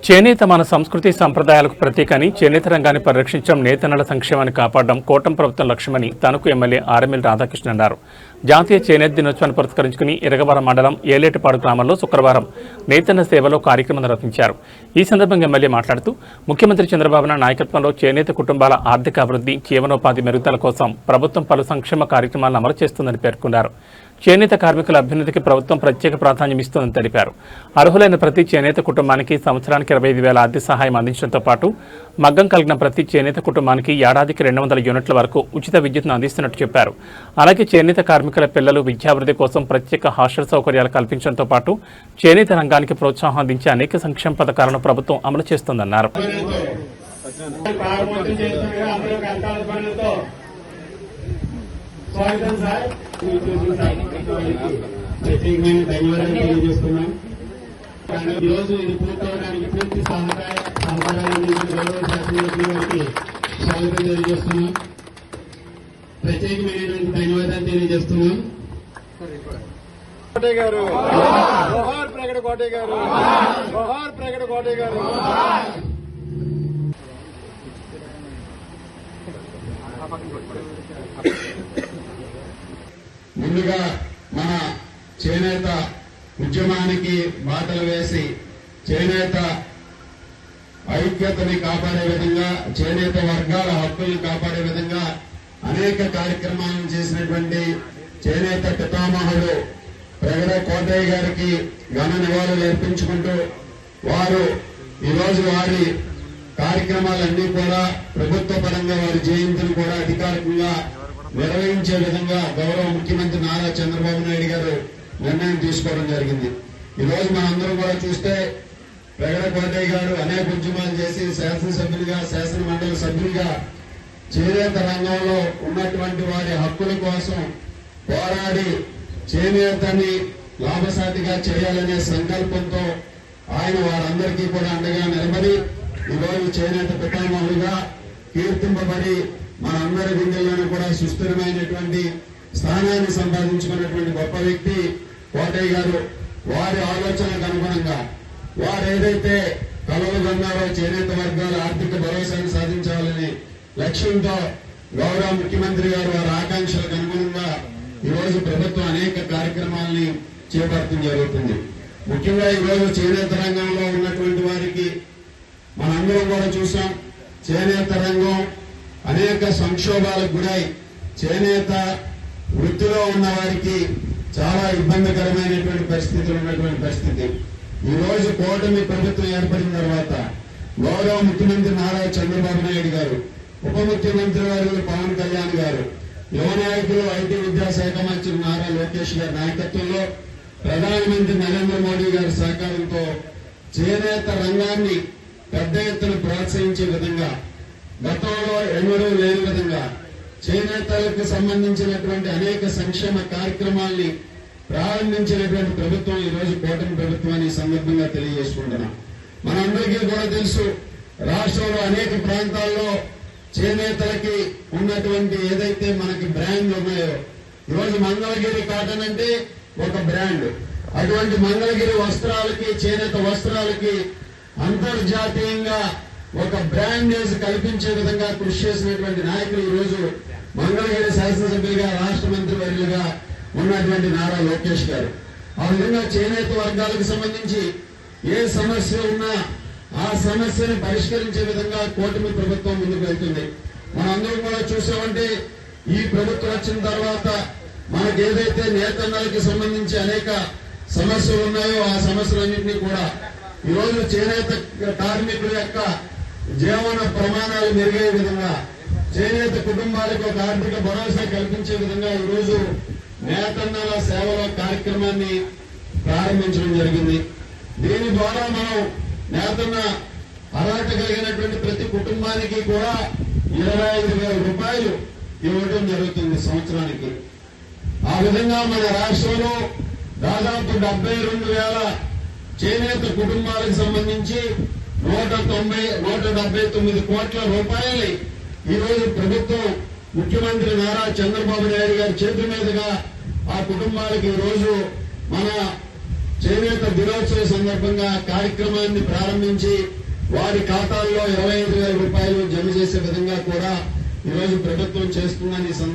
చేనేత మన సంస్కృతి సంప్రదాయాలకు ప్రతీకని చేనేత రంగాన్ని పరిరక్షించడం నేతన్నల సంక్షేమాన్ని కాపాడడం కూటమి ప్రభుత్వం లక్ష్యమని తణుకు ఎమ్మెల్యే ఆర్ఎంఎల్ రాధాకృష్ణ అన్నారు. జాతీయ చేనేత దినోత్సవాన్ని పురస్కరించుకుని ఇరగవరం మండలం ఏలేటిపాడు గ్రామంలో శుక్రవారం నేతన్న సేవలో కార్యక్రమం నిర్వహించారు. ఈ సందర్భంగా ఎమ్మెల్యే మాట్లాడుతూ ముఖ్యమంత్రి చంద్రబాబు నాయుడు నాయకత్వంలో చేనేత కుటుంబాల ఆర్థిక అభివృద్ధి, జీవనోపాధి మెరుగుదల కోసం ప్రభుత్వం పలు సంక్షేమ కార్యక్రమాలను అమలు చేస్తుందని పేర్కొన్నారు. చేనేత కార్మికుల అభ్యున్నతికి ప్రభుత్వం ప్రత్యేక ప్రాధాన్యం ఇస్తోందని తెలిపారు. అర్హులైన ప్రతి చేనేత కుటుంబానికి సంవత్సరానికి 25,000 ఆర్థిక సహాయం అందించడంతో పాటు మగ్గం కలిగిన ప్రతి చేనేత కుటుంబానికి ఏడాదికి 200 యూనిట్ల వరకు ఉచిత విద్యుత్ను అందిస్తున్నట్టు చెప్పారు. అలాగే చేనేత కార్మికుల పిల్లలు విద్యాభివృద్ధి కోసం ప్రత్యేక హాస్టల్ సౌకర్యాలు కల్పించడంతో పాటు చేనేత రంగానికి ప్రోత్సాహం అందించే అనేక సంక్షేమ పథకాలను ప్రభుత్వం అమలు చేస్తోందన్నారు. స్వాగతం సార్, ప్రత్యేకమైన ధన్యవాదాలు తెలియజేస్తున్నాం. ఈరోజు ఇది పూర్తవడానికి పూర్తి సహకారాన్ని అందించిన గౌరవ శాసనసభ్యుల గారికి స్వాగతం తెలియజేస్తున్నాం. ప్రత్యేకమైనటువంటి ధన్యవాదాలు తెలియజేస్తున్నాం. కోటే గారు జోహార్, ప్రగడ కోటే గారు జోహార్, ప్రగడ కోటే గారు. ముందుగా మన చేనేత ఉద్యమానికి బాటలు వేసి చేనేత ఐక్యతని కాపాడే విధంగా, చేనేత వర్గాల హక్కుల్ని కాపాడే విధంగా అనేక కార్యక్రమాలను చేసినటువంటి చేనేత పితామహుడు ప్రగడ కోటయ్య గారికి ఘన నివాళులు అర్పించుకుంటూ వారు ఈరోజు వారి కార్యక్రమాలన్నీ కూడా ప్రభుత్వ పరంగా వారి జయంతిని కూడా అధికారికంగా నిర్వహించే విధంగా గౌరవ ముఖ్యమంత్రి నారా చంద్రబాబు నాయుడు గారు నిర్ణయం తీసుకోవడం జరిగింది. ఈరోజు మనందరం కూడా చూస్తే ప్రగడ కోటయ్య గారు అనేక ఉద్యమాలు చేసి శాసనసభ్యులుగా, శాసన మండలి సభ్యులుగా చేనేత రంగంలో ఉన్నటువంటి వారి హక్కుల కోసం పోరాడి చేనేతని లాభసాటిగా చేయాలనే సంకల్పంతో ఆయన వారందరికీ కూడా అండగా నిలబడి ఈరోజు చేనేత పితామహులుగా కీర్తింపబడి మనందరి గుండెల్లోనూ కూడా సుస్థిరమైనటువంటి స్థానాన్ని సంపాదించుకున్నటువంటి గొప్ప వ్యక్తి కోటయ్య గారు. వారి ఆలోచనకు అనుగుణంగా వారు ఏదైతే కలలు కన్నారో చేనేత వర్గాల ఆర్థిక భరోసాను సాధించాలని లక్ష్యంతో గౌరవ ముఖ్యమంత్రి గారు వారి ఆకాంక్షలకు అనుగుణంగా ఈరోజు ప్రభుత్వం అనేక కార్యక్రమాలని చేపట్టడం జరుగుతుంది. ముఖ్యంగా ఈరోజు చేనేత రంగంలో ఉన్నటువంటి వారికి మనందరం కూడా చూసాం. చేనేత రంగం అనేక సంక్షోభాలకు గురై చేనేత వృత్తిలో ఉన్న వారికి చాలా ఇబ్బందికరమైనటువంటి పరిస్థితులు ఉన్నటువంటి పరిస్థితి. ఈ రోజు కూటమి ప్రభుత్వం ఏర్పడిన తర్వాత గౌరవ ముఖ్యమంత్రి నారా చంద్రబాబు నాయుడు గారు, ఉప ముఖ్యమంత్రి వారు పవన్ కళ్యాణ్ గారు, యువ నాయకులు ఐటీ విద్యాశాఖ మంత్రి నారా లోకేష్ గారి నాయకత్వంలో ప్రధానమంత్రి నరేంద్ర మోడీ గారి సహకారంతో చేనేత రంగాన్ని పెద్ద ఎత్తున ప్రోత్సహించే విధంగా, గతంలో ఎన్నడూ లేని విధంగా చేనేతలకు సంబంధించినటువంటి అనేక సంక్షేమ కార్యక్రమాల్ని ప్రారంభించినటువంటి ప్రభుత్వం ఈరోజు కూటమి ప్రభుత్వాన్ని సందర్భంగా తెలియజేసుకుంటున్నాం. మనందరికీ కూడా తెలుసు, రాష్ట్రంలో అనేక ప్రాంతాల్లో చేనేతలకి ఉన్నటువంటి ఏదైతే మనకి బ్రాండ్లు ఉన్నాయో, ఈరోజు మంగళగిరి కాటన్ అంటే ఒక బ్రాండ్. అటువంటి మంగళగిరి వస్త్రాలకి, చేనేత వస్త్రాలకి అంతర్జాతీయంగా ఒక బ్రాండేజ్ కల్పించే విధంగా కృషి చేసినటువంటి నాయకులు ఈరోజు మంగళగిరి శాసనసభ్యులుగా, రాష్ట్ర మంత్రి వర్యులుగా ఉన్నటువంటి నారా లోకేష్ గారు. ఆ విధంగా చేనేత వర్గాలకు సంబంధించి ఏ సమస్య ఉన్నా ఆ సమస్యను పరిష్కరించే విధంగా కూటమి ప్రభుత్వం ముందుకు వెళ్తుంది. మనందరం కూడా చూసామంటే ఈ ప్రభుత్వం వచ్చిన తర్వాత మనకు ఏదైతే నేతన్నలకి సంబంధించి అనేక సమస్యలు ఉన్నాయో ఆ సమస్యలన్నింటినీ కూడా ఈరోజు చేనేత కార్మికుల యొక్క జీవన ప్రమాణాలు మెరుగే విధంగా, చేనేత కుటుంబాలకు ఒక ఆర్థిక భరోసా కల్పించే విధంగా ఈరోజు నేతన్నల సేవల కార్యక్రమాన్ని ప్రారంభించడం జరిగింది. దీని ద్వారా మనం నేతన్న అర్హత కలిగినటువంటి ప్రతి కుటుంబానికి కూడా 25,000 రూపాయలు ఇవ్వడం జరుగుతుంది సంవత్సరానికి. ఆ విధంగా మన రాష్ట్రంలో దాదాపు 72,000 చేనేత కుటుంబాలకు సంబంధించి 179 కోట్ల రూపాయల్ని ఈరోజు ప్రభుత్వం ముఖ్యమంత్రి నారా చంద్రబాబు నాయుడు గారి చేతుల మీదుగా ఆ కుటుంబాలకు ఈరోజు మన చేనేత దినోత్సవ సందర్భంగా కార్యక్రమాన్ని ప్రారంభించి వారి ఖాతాల్లో 25,000 రూపాయలు జమ చేసే విధంగా కూడా ఈరోజు ప్రభుత్వం చేస్తుందని ఈ సందర్భంగా